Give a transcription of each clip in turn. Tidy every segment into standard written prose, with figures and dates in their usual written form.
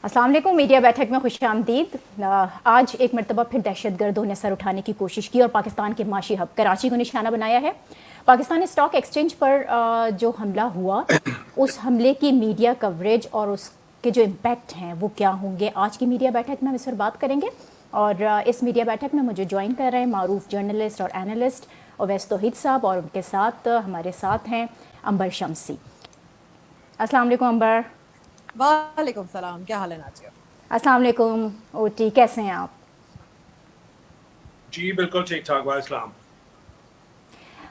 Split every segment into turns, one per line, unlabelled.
अस्सलाम वालेकुम। मीडिया बैठक में खुश आमदीद। आज एक मरतबा फिर दहशत गर्दों ने सर उठाने की कोशिश की और पाकिस्तान के माशी हब कराची को निशाना बनाया है। पाकिस्तानी स्टॉक एक्सचेंज पर जो हमला हुआ, उस हमले की मीडिया कवरेज और उसके जो इम्पैक्ट हैं वो क्या होंगे, आज की मीडिया बैठक में हम इस पर बात करेंगे। और इस मीडिया बैठक में मुझे ज्वाइन कर रहे हैं मारूफ जर्नलिस्ट और एनालिस्ट ओवैस तौहीद साहब, और उनके साथ हमारे साथ हैं अंबर शमसी। अस्सलाम वालेकुम अंबर।
वालेकुम सलाम, क्या हाल है नाजिया?
अस्सलाम वालेकुम ओटी, कैसे हैं आप?
जी बिल्कुल ठीक ठाक। वालेकुम।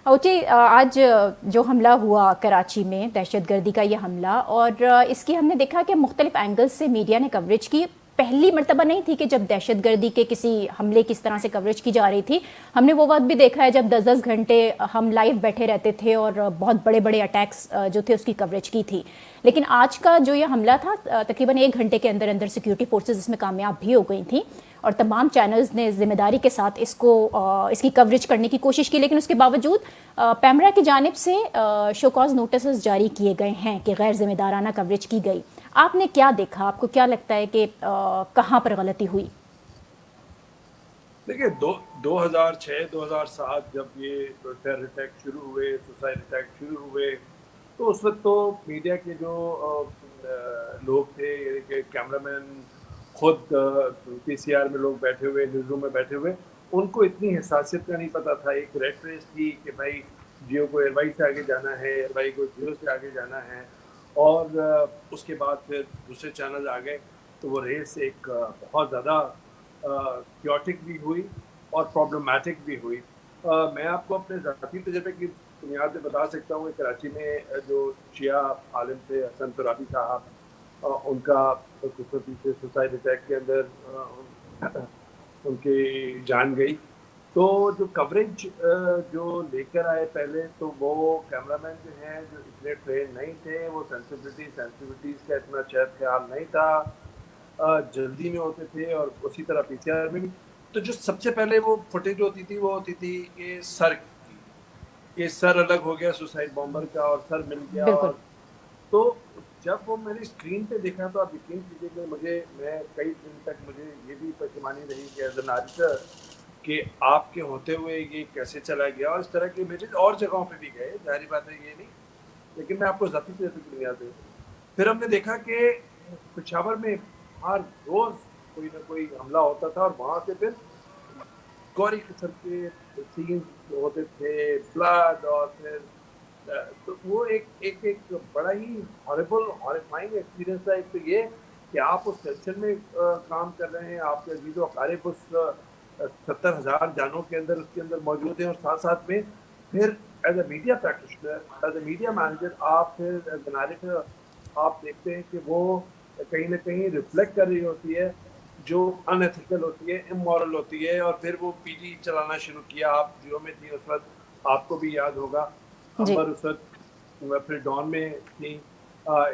ओटी, आज जो हमला हुआ कराची में, दहशत गर्दी का ये हमला, और इसकी हमने देखा कि मुख्तलिफ एंगल्स से मीडिया ने कवरेज की। पहली मर्तबा नहीं थी कि जब दहशत गर्दी के किसी हमले की इस तरह से कवरेज की जा रही थी। हमने वो वक्त भी देखा है जब 10-10 घंटे हम लाइव बैठे रहते थे और बहुत बड़े बड़े अटैक्स जो थे उसकी कवरेज की थी। लेकिन आज का जो ये हमला था, तकरीबन 1 घंटे के अंदर अंदर सिक्योरिटी फोर्सेस इसमें कामयाब भी हो गई थी और तमाम चैनल्स ने जिम्मेदारी के साथ इसकी कवरेज करने की कोशिश की। लेकिन उसके बावजूद पैमरा की जानिब से शोकॉज नोटिस जारी किए गए हैं कि गैर जिम्मेदाराना कवरेज की गई। आपने क्या देखा? आपको क्या लगता है कि कहाँ पर गलती हुई?
देखिए, 2006-2007 जब ये टेरर अटैक शुरू हुए, सुसाइड अटैक शुरू हुए, तो उस वक्त तो मीडिया के जो लोग थे, यानी कि कैमरामैन, खुद पीसीआर में लोग बैठे हुए, न्यूज़ रूम में बैठे हुए, उनको इतनी हिसासियत का नहीं पता था। एक रेट रेस थी कि भाई जियो को एयरवाई से आगे जाना है, एयरवाई को जियो से आगे जाना है, और उसके बाद फिर दूसरे चैनल आ गए, तो वो रेस एक बहुत ज़्यादा क्योटिक भी हुई और प्रॉब्लमैटिक भी हुई। मैं आपको अपने ज़ाती तजर्बे की बुनियाद पे बता सकता हूँ कि कराची में जो शिया आलिम थे हसन तुराबी साहब, उनका कुदरती से सुसाइड अटैक के अंदर उनकी जान गई। तो जो कवरेज जो लेकर आए पहले, तो वो कैमरामैन जो हैं जो इतने ट्रेन नहीं थे, वो सेंसिटिविटीज़ का इतना शायद ख्याल नहीं था, जल्दी में होते थे, और उसी तरह पीसीआर में भी। तो जो सबसे पहले वो फुटेज होती थी वो होती थी ये सर की, ये सर अलग हो गया सुसाइड बॉम्बर का और सर मिल गया।
बिल्कुल।
और तो जब वो मैंने स्क्रीन पे देखा तो आप यकीन कीजिए कि मैं कई दिन तक मुझे ये भी परेशानी रही कि एज एन आर्टिस्टर कि आपके होते हुए ये कैसे चला गया। और इस तरह के मेरे और जगहों पे भी गए, जाहिर बात है ये नहीं, लेकिन मैं आपको ज़ाती तौर पे बुनियाद दूँ। फिर हमने देखा कि पेशावर में हर रोज़ कोई ना कोई हमला होता था, और वहाँ से फिर गौरी किस्म के सीन होते थे, ब्लड, और फिर तो वो एक बड़ा ही हॉरिबल हॉरिफाइंग एक्सपीरियंस था। एक तो ये कि आप उस टेंशन में काम कर रहे हैं, आपके अजीज़ो अकारिब उस 70,000 जानों के अंदर उसके अंदर मौजूद हैं, और साथ साथ में फिर as a media practitioner, as a media manager, आप फिर एज ए नैरेटर आप देखते हैं कि वो कहीं ना कहीं रिफ्लेक्ट कर रही होती है जो अनएथिकल होती है, इमोरल होती है। और फिर वो पीजी चलाना शुरू किया। आप जियो में थी उस वक्त, आपको भी याद होगा।
जी।
अंबर उस वक्त फिर डॉन में थी,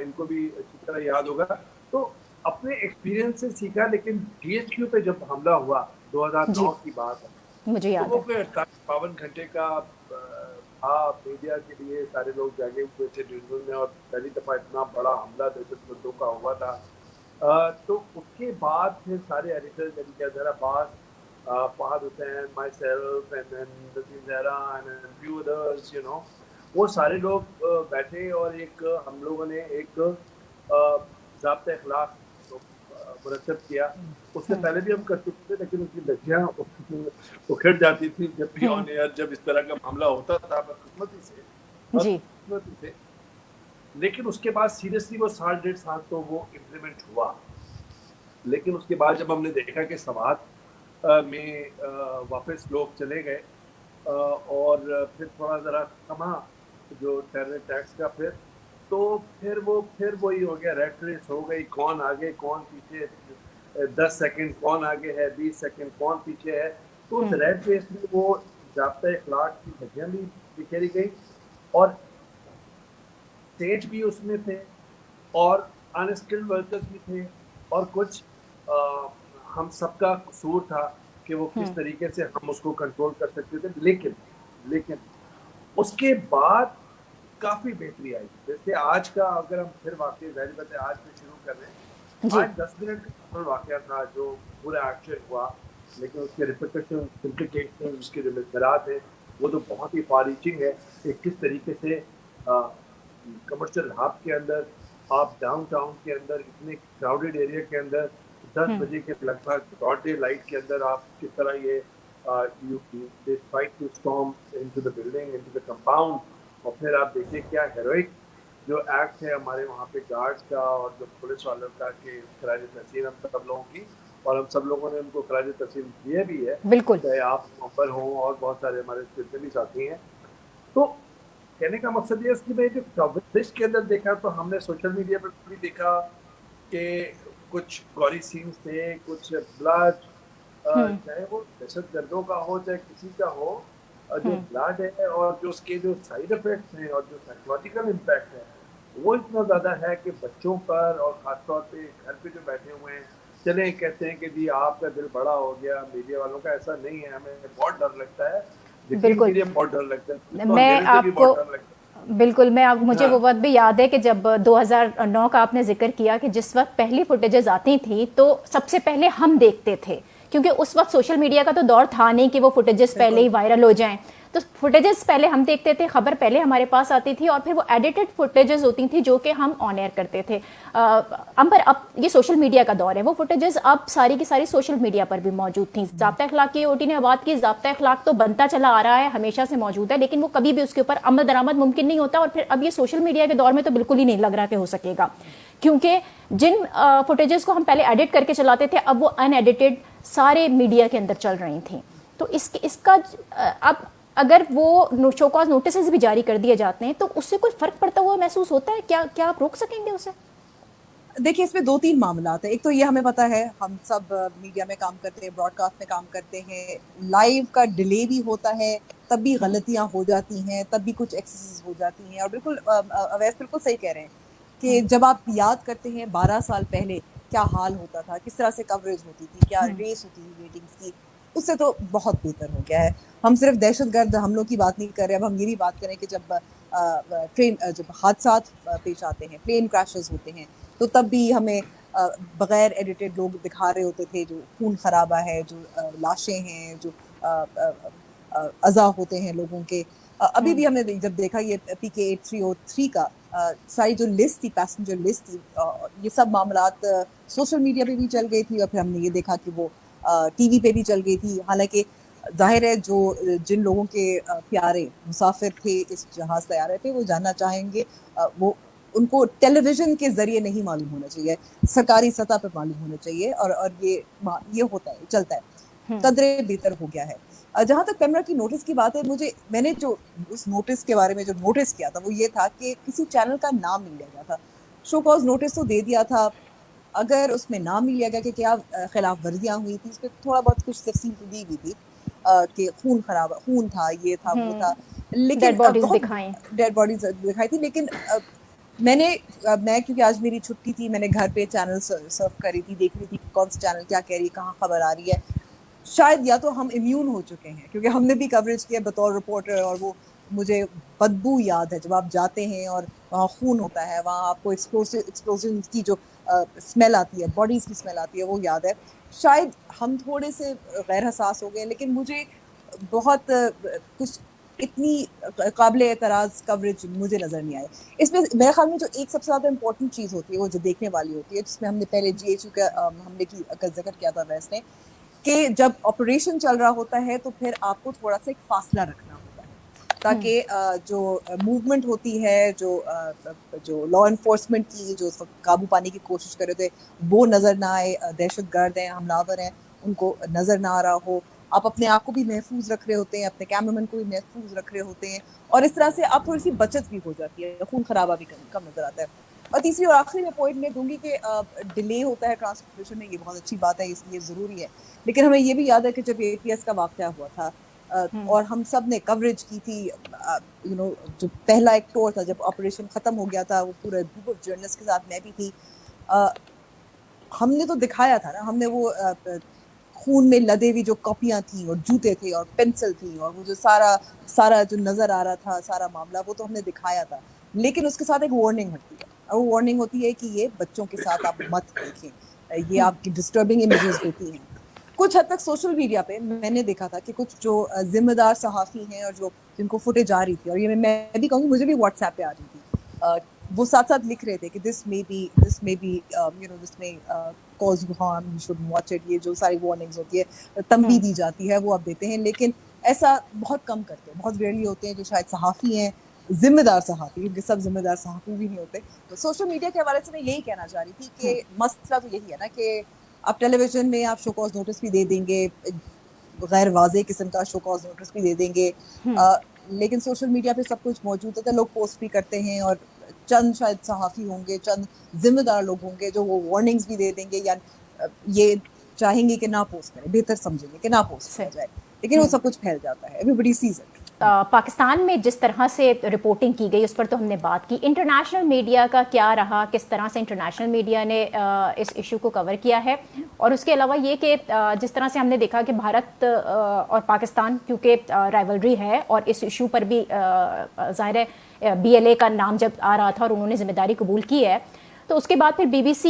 इनको भी अच्छी तरह याद होगा। तो अपने एक्सपीरियंस से सीखा। लेकिन जीएचक्यू पे जब हमला हुआ, 2009
जी,
की बात है,
मुझे
तो
याद
वो
है।
कोई 48-52 घंटे का था मीडिया के लिए। सारे लोग जागे हुए थे न्यूज़ में, और पहली दफ़ा इतना बड़ा हमला दहशतगर्दों का हुआ था। तो उसके बाद फिर सारे एडिटर्स, यानी Zara Abbas, Fahad Hussain, myself, and then Naseem Zehra and few others, वो सारे लोग बैठे, और एक हम लोगों ने एक ज़ाब्ता अखलाक मुरतब किया। उससे पहले भी हम कर चुके थे, लेकिन उसकी धज्जियाँ उखड़ जाती थी जब भी ऑन एयर, जब इस तरह का मामला होता था,
जी।
बदकिस्मती से। लेकिन उसके बाद सीरियसली वो साल 1.5 साल तो वो इम्प्लीमेंट हुआ। लेकिन उसके बाद जब हमने देखा कि सवात में वापस लोग चले गए, और फिर थोड़ा ज़रा कमा जो टेरर टैक्स का, फिर वही हो गया, रेट रेस हो गई, कौन आगे कौन पीछे, 10 सेकंड कौन आगे है, 20 सेकंड कौन पीछे है। तो उस रेट रेस में वो ज़ाब्ता अखलाक की धज्जियाँ भी बिखेरी गई, और स्टेट भी उसमें थे, और अनस्किल्ड वर्कर्स भी थे, और कुछ हम सबका कसूर था कि वो किस तरीके से हम उसको कंट्रोल कर सकते थे। लेकिन उसके बाद काफ़ी बेहतरी आई। जैसे आज का अगर हम फिर वाकई ज़ाहिर बात है आज से शुरू कर रहे हैं,
जी
8-10 मिनट का वाक़या था जो पूरा एक्शन हुआ, लेकिन उसके रिपरकशन, इम्प्लिकेशन, उसके जो मुद्दरात हैं, वो तो बहुत ही फार रीचिंग है कि किस तरीके से कमर्शियल हब के अंदर, आप डाउनटाउन के अंदर, इतने क्राउडेड एरिया के अंदर 10 बजे के लगभग ब्रॉड डे लाइट के अंदर आप किस तरह ये you they try to storm into the building, into the compound, और फिर आप देखिए क्या हेरोइक जो एक्ट है हमारे वहाँ पे गार्ड्स का और जो पुलिस वालों का कि खराज तहसीन हम सब लोगों की, और हम सब लोगों ने उनको खराज तहसीन दिए भी है,
बिल्कुल
चाहे आप वहाँ पर हों और बहुत सारे हमारे जितने भी साथी हैं। तो कहने का मकसद ये है कि मैं जो कवरेज के अंदर देखा तो हमने सोशल मीडिया पर भी देखा कि कुछ गौरी सीन्स थे, कुछ ब्लड, चाहे वो दहशत गर्दों का हो चाहे किसी का हो, जो ब्लड है और जो उसके जो साइड इफेक्ट्स हैं और जो साइकोलॉजिकल इम्पैक्ट है वो इतना ज़्यादा है कि बच्चों पर और ख़ासतौर पे घर पे जो बैठे हुए हैं, चले कहते हैं कि जी आपका दिल बड़ा हो गया, मीडिया वालों का ऐसा नहीं है, हमें बहुत डर लगता है, यकीन
बिल्कुल।
कीजिए बहुत डर लगता है, तो
मैं
अंधेरे से भी
आपको
बहुत डर लगता
बिल्कुल मैं आप मुझे
है।
वो
हाँ,
वक्त भी याद है कि जब 2009 का आपने जिक्र किया कि जिस वक्त पहली फुटेजेस आती थी तो सबसे पहले हम देखते थे, क्योंकि उस वक्त सोशल मीडिया का तो दौर था नहीं कि वो फुटेजेस पहले ही
बिल्कुल
वायरल हो जाएं। तो फुटेजेस पहले हम देखते थे, खबर पहले हमारे पास आती थी, और फिर वो एडिटेड फुटेजेस होती थी जो कि हम ऑन एयर करते थे। अंबर अब ये सोशल मीडिया का दौर है, वो फुटेजेस अब सारी की सारी सोशल मीडिया पर भी मौजूद थी। ज़ाब्ता अखलाक की ओटी ने बात की, ज़ाब्ता अखलाक तो बनता चला आ रहा है, हमेशा से मौजूद है, लेकिन वो कभी भी उसके ऊपर अमल दरामद मुमकिन नहीं होता, और फिर अब ये सोशल मीडिया के दौर में तो बिल्कुल ही नहीं लग रहा कि हो सकेगा, क्योंकि जिन फुटेजेस को हम पहले एडिट करके चलाते थे अब वो अनएडिटेड सारे मीडिया के अंदर चल रही थी। तो इसका अब अगर वो शो कॉज नोटिस भी जारी कर दिए जाते हैं तो उससे कोई फर्क पड़ता हुआ महसूस होता है? क्या आप रोक सकेंगे उसे?
देखिए इसमें 2-3 मामलात हैं। एक तो ये हमें पता है, हम सब मीडिया में काम करते हैं, ब्रॉडकास्ट में काम करते हैं, लाइव का डिले भी होता है, तब भी गलतियाँ हो जाती हैं, तब भी कुछ एक्सेसेस हो जाती हैं, और बिल्कुल अवैस बिल्कुल सही कह रहे हैं कि जब आप याद करते हैं 12 साल पहले क्या हाल होता था, किस तरह से कवरेज होती थी, क्या रेस होती थी रेटिंग्स की, उससे तो बहुत बेहतर हो गया है। हम सिर्फ दहशतगर्द हमलों की बात नहीं कर रहे, अब हम ये भी बात करें कि जब जब हादसात पेश आते हैं, प्लेन क्रैशेस होते हैं, तो तब भी हमें बगैर एडिटेड लोग दिखा रहे होते थे, जो खून खराबा है, जो लाशें हैं, जो अज़ा होते हैं लोगों के। अभी भी हमने जब देखा ये PK 8303 का सारी जो लिस्ट थी, पैसेंजर लिस्ट थी, ये सब मामलात सोशल मीडिया पे भी चल गई थी, और फिर हमने ये देखा कि वो टीवी पे भी चल गई थी। हालांकि जाहिर है जो जिन लोगों के प्यारे मुसाफिर थे इस जहाज तैयारे पे, वो जानना चाहेंगे, वो उनको टेलीविजन के जरिए नहीं मालूम होना चाहिए, सरकारी सतह पर मालूम होना चाहिए, और ये होता है, चलता है, कदरे बेहतर हो गया है। जहाँ तक कैमरा की नोटिस की बात है, मैंने जो उस नोटिस के बारे में जो नोटिस किया था वो ये था कि किसी चैनल का नाम नहीं लिया गया था। शो कॉज नोटिस तो दे दिया था, अगर उसमें नाम नहीं लिया गया कि क्या खिलाफ वर्जियाँ हुई थी, उस पर थोड़ा बहुत कुछ तफसील तो दी गई थी कि खून था, ये था, वो था, लेकिन
डेड बॉडीज
बहुत
दिखाएं।
डेड बॉडीज दिखाई थी। लेकिन मैं क्योंकि आज मेरी छुट्टी थी, मैंने घर पे चैनल सर्फ करी थी, देख रही थी कि कौन सा चैनल क्या कह रही है, कहाँ खबर आ रही है। शायद या तो हम इम्यून हो चुके हैं क्योंकि हमने भी कवरेज किया बतौर रिपोर्टर, और वो मुझे बदबू याद है जब आप जाते हैं और वहाँ खून होता है, वहाँ आपको एक्सप्लोजन की जो स्मेल आती है, बॉडीज़ की स्मेल आती है, वो याद है। शायद हम थोड़े से गैर हसास हो गए, लेकिन मुझे बहुत कुछ इतनी काबिल एतराज़ कवरेज मुझे नज़र नहीं आई। इसमें मेरे ख्याल में जो एक सबसे ज़्यादा इम्पोर्टेंट चीज़ होती है वो जो देखने वाली होती है, जिसमें हमने पहले GHQ का हमले का जिक्र किया था वैस ने, कि जब ऑपरेशन चल रहा होता है तो फिर आपको थोड़ा सा एक फासला रखना होता है, ताकि जो मूवमेंट होती है, जो लॉ इन्फोर्समेंट की जो काबू पाने की कोशिश कर रहे थे वो नज़र ना आए, दहशतगर्द हैं, हमलावर हैं, उनको नज़र ना आ रहा हो, आप अपने आप को भी महफूज रख रहे होते हैं, अपने कैमरामैन को भी महफूज रख रहे होते हैं, और इस तरह से आप थोड़ी सी बचत भी हो जाती है, खून खराबा भी कम नज़र आता है। और तीसरी और आखिरी में पॉइंट मैं दूंगी कि डिले होता है ट्रांसपोर्टेशन में, ये बहुत अच्छी बात है, इसलिए ज़रूरी है, लेकिन हमें ये भी याद है कि जब APS का वाक़या हुआ था और हम सब ने कवरेज की थी, जो पहला एक टूर था जब ऑपरेशन ख़त्म हो गया था, वो पूरे ग्रुप ऑफ जर्नलिस्ट के साथ मैं भी थी, हमने तो दिखाया था ना, हमने वो खून में लदे हुई जो कॉपियाँ थी और जूते थे और पेंसिल थी और वो जो सारा जो नज़र आ रहा था, सारा मामला, वो तो हमने दिखाया था, लेकिन उसके साथ एक वार्निंग होती है और वो वार्निंग होती है कि ये बच्चों के साथ आप मत देखें, ये आपकी डिस्टर्बिंग इमेजेस होती हैं। कुछ हद तक सोशल मीडिया पे मैंने देखा था कि कुछ जो जिम्मेदार सहाफ़ी हैं और जो जिनको फुटेज आ रही थी, और ये मैं भी कहूँगी मुझे भी व्हाट्सएप पे आ रही थी, वो साथ साथ लिख रहे थे कि this may be you know this may cause you harm, you should watch it, ये जो सारी वार्निंग्स होती है, तंबीह दी जाती है, वो अब देते हैं। लेकिन ऐसा बहुत कम करते हैं, बहुत रेयरली होते हैं जो शायद सहाफ़ी हैं, जिम्मेदार सहाफ़ी, क्योंकि सब जिम्मेदार सहाफ़ी भी नहीं होते। तो सोशल मीडिया के हवाले से मैं यही कहना चाह रही थी कि मसला तो यही है ना कि आप टेलीविजन में आप शो कॉज नोटिस भी दे देंगे, गैर वाज़ेह किस्म का शो कॉज नोटिस भी दे देंगे, लेकिन सोशल मीडिया पे सब कुछ मौजूद होता है, लोग पोस्ट भी करते हैं, और चंद शायद सहाफ़ी होंगे, चंद जिम्मेदार लोग होंगे जो वो वार्निंग्स भी दे देंगे या ये चाहेंगे कि ना पोस्ट करें, बेहतर समझेंगे कि ना पोस्ट किया जाए, लेकिन वो सब कुछ फैल जाता है, एवरीबडी सीज इट।
पाकिस्तान में जिस तरह से रिपोर्टिंग की गई उस पर तो हमने बात की, इंटरनेशनल मीडिया का क्या रहा, किस तरह से इंटरनेशनल मीडिया ने इस इशू को कवर किया है, और उसके अलावा ये कि जिस तरह से हमने देखा कि भारत और पाकिस्तान क्योंकि राइवलरी है और इस इशू पर भी ज़ाहिर है BLA का नाम जब आ रहा था और उन्होंने जिम्मेदारी कबूल की है, तो उसके बाद फिर BBC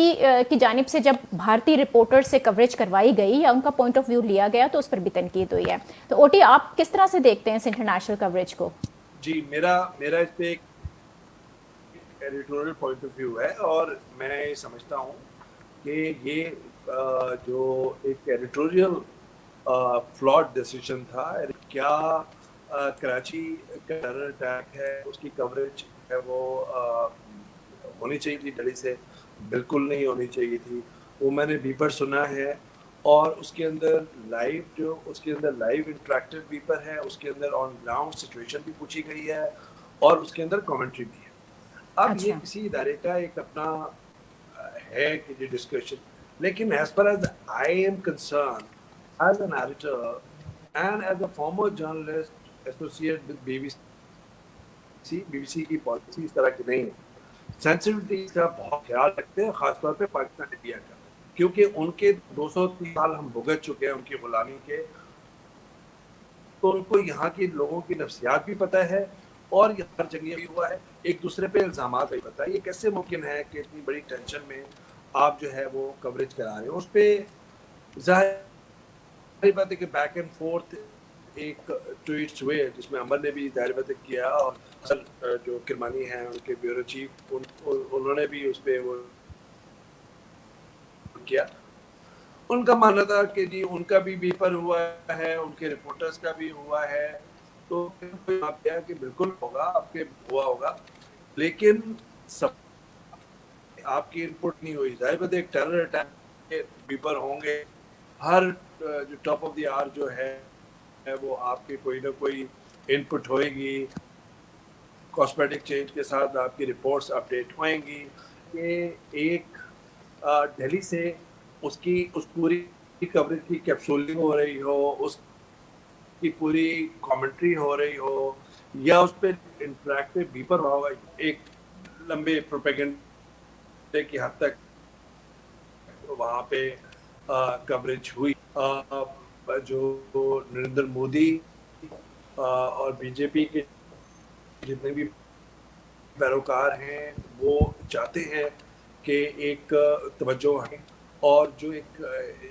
की जानिब से जब भारतीय रिपोर्टर से कवरेज करवाई गई या उनका पॉइंट ऑफ व्यू लिया गया तो उस पर भी तनकीद हुई है। तो ओटी, आप किस तरह से देखते हैं इस इंटरनेशनल कवरेज को?
जी, मेरा इस पे एक एडिटोरियल पॉइंट ऑफ व्यू है, और मैं समझता हूँ कि ये जो एक एडिटोरियल फ्लॉड डिसीजन था, क्या कराची का टेरर अटैक है उसकी कवरेज है वो होनी चाहिए थी दिल्ली से, बिल्कुल नहीं होनी चाहिए थी। वो मैंने बीपर सुना है, और उसके अंदर लाइव इंटरेक्टिव बीपर है, उसके अंदर ऑन ग्राउंड सिचुएशन भी पूछी गई है, और उसके अंदर कमेंट्री भी है। अब ये किसी इदारे का एक अपना है कि ये डिस्कशन, लेकिन as far as I am concern as an editor and as a former journalist associate with BBC की पॉलिसी इस तरह की नहीं है। सेंसिटिविटी का बहुत ख्याल रखते हैं, खासतौर पे पाकिस्तान इंडिया का, क्योंकि उनके 203 साल हम भुगत चुके हैं उनकी गुलामी के, तो उनको यहाँ के लोगों की नफ्सियात भी पता है, और यहाँ हर जगह भी हुआ है, एक दूसरे पे इल्ज़ामात भी पता है। ये कैसे मुमकिन है कि इतनी बड़ी टेंशन में आप जो है वो कवरेज करा रहे हो? उस पर ज़ाहिर बात है कि बैक एंड फोर्थ एक ट्वीट्स हुए जिसमें अमर ने भी ज़ाहिर बात किया, और असल जो किरमानी हैं उनके ब्यूरो चीफ उन्होंने भी उस पर वो किया। उनका मानना था कि जी उनका भी बीपर हुआ है, उनके रिपोर्टर्स का भी हुआ है, तो आप क्या कि बिल्कुल होगा, आपके हुआ होगा, लेकिन सब आपकी इनपुट नहीं हुई। जाहिर बात है एक टेरर अटैक के बीपर होंगे, हर जो टॉप ऑफ द आवर जो है वो आपकी कोई ना कोई इनपुट होएगी, कॉस्मेटिक चेंज के साथ आपकी रिपोर्ट्स अपडेट होएंगी। ये एक दिल्ली से उस पूरी कवरेज की कैप्सूलिंग हो रही हो, उसकी पूरी कमेंट्री हो रही हो, या उस पर इंटरेक्टिव बीपर होगा, एक लंबे प्रोपेगेंडे की हद तक वहाँ पे कवरेज हुई। जो नरेंद्र मोदी और बीजेपी के जितने भी पैरोकार हैं वो चाहते हैं कि एक तवज्जो है, और जो एक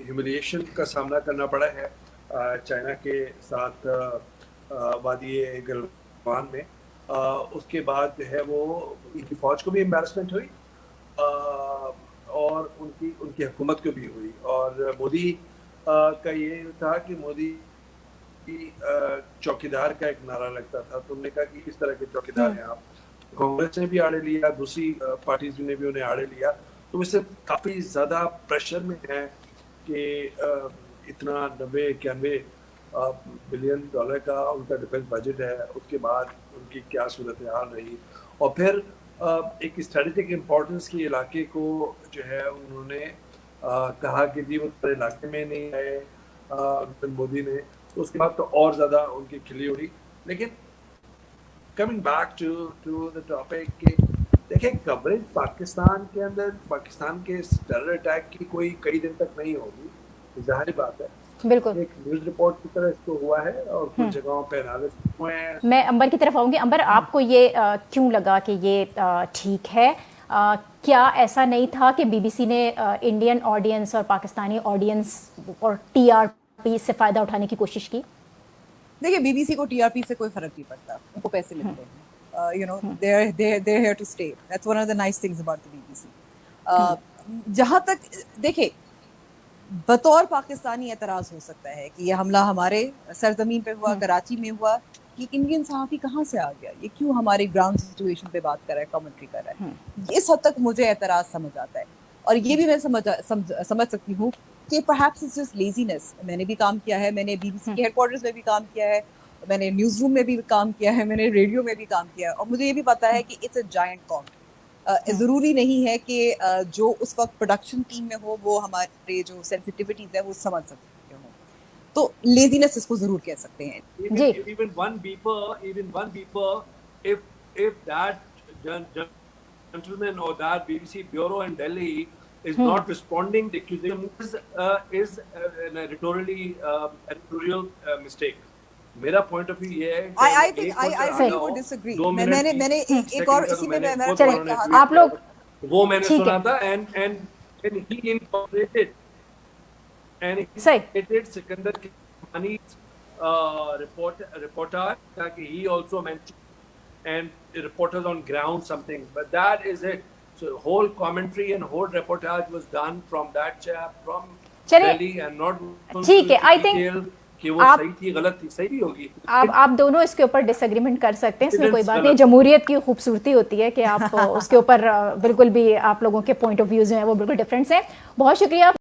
ह्यूमिलिएशन का सामना करना पड़ा है चाइना के साथ वादी गलवान में, उसके बाद जो है वो उनकी फौज को भी एम्बैरसमेंट हुई, और उनकी हुकूमत को भी हुई। और मोदी का ये था कि मोदी चौकीदार का एक नारा लगता था, तुमने कहा कि किस तरह के चौकीदार हैं आप। कांग्रेस ने भी आड़े लिया, दूसरी पार्टीज ने भी उन्हें आड़े लिया, तो इससे काफ़ी ज़्यादा प्रेशर में है कि इतना 90-91 बिलियन डॉलर का उनका डिफेंस बजट है, उसके बाद उनकी क्या सूरत हाल रही, और फिर एक स्ट्रेटेजिक इम्पोर्टेंस के इलाके को जो है उन्होंने कहा कि जी वो पूरे इलाके में नहीं आए मोदी ने, तो उसके बाद तो और ज़्यादा उनकी खिली उड़ी। लेकिन coming back to the topic कि देखिए कवरेज पाकिस्तान के अंदर पाकिस्तान के टेरर अटैक की कोई कई दिन तक नहीं होगी, जाहिर बात है,
बिल्कुल
एक न्यूज़ रिपोर्ट की तरह इसको हुआ है, और कुछ जगहों पे एनालिसिस हुए हैं।
मैं अंबर की तरफ आऊंगी। अंबर, आपको ये क्यों लगा कि ये ठीक है? क्या ऐसा नहीं था कि बीबीसी ने इंडियन ऑडियंस और पाकिस्तानी ऑडियंस और टीआरपी से फ़ायदा उठाने की कोशिश की?
देखिए, बीबीसी को टीआरपी से कोई फर्क नहीं पड़ता, उनको पैसे मिलते हैं, you know, they're here to stay. That's one of the nice things about the BBC. जहाँ तक देखिए, बतौर पाकिस्तानी एतराज़ हो सकता है कि ये हमला हमारे सरजमीन पे हुआ, कराची में हुआ, कि इंडियन सहाफ़ी कहाँ से आ गया, ये क्यों हमारे ग्राउंड सिचुएशन पे बात कर रहा है, कमेंट्री कर रहा है। इस हद तक मुझे एतराज़ समझ आता है, और ये भी मैं समझ सकती हूँ कि perhaps it's just laziness. मैंने भी काम किया है, मैंने बीबीसी के हेडक्वार्टर्स में भी काम किया है, मैंने न्यूज़ रूम में भी काम किया है, मैंने रेडियो में भी काम किया है, और मुझे ये भी पता है कि इट्स अ जायंट कॉन्ट. ज़रूरी नहीं है कि जो उस वक्त प्रोडक्शन टीम में हो वो हमारे जो सेंसिटिविटीज है वो समझ सकते हो, तो लेजीनेस इसको जरूर कह सकते हैं.
Even one beeper, if that gentleman or that BBC bureau in Delhi is not responding, the accusation is an editorial mistake. मेरा पॉइंट ऑफ व्यू ये है कि
I would disagree. मैंने एक और इसी में मैं
कहा, आप लोग
वो मैंने सुना था, and he incorporated Sikandar Kirmani reportage that he also mentioned, and the reporters on ground something, but that is it. So whole commentary and whole reportage was done from that chap from Delhi, and not
ठीक है. I think
कि वो सही थी, गलत थी, सही भी होगी.
आप दोनों इसके ऊपर डिसएग्रीमेंट कर सकते हैं, इसमें कोई बात नहीं. जमहूरियत की खूबसूरती होती है कि आप उसके ऊपर बिल्कुल भी आप लोगों के पॉइंट ऑफ व्यूज हैं वो बिल्कुल डिफरेंस हैं. बहुत शुक्रिया.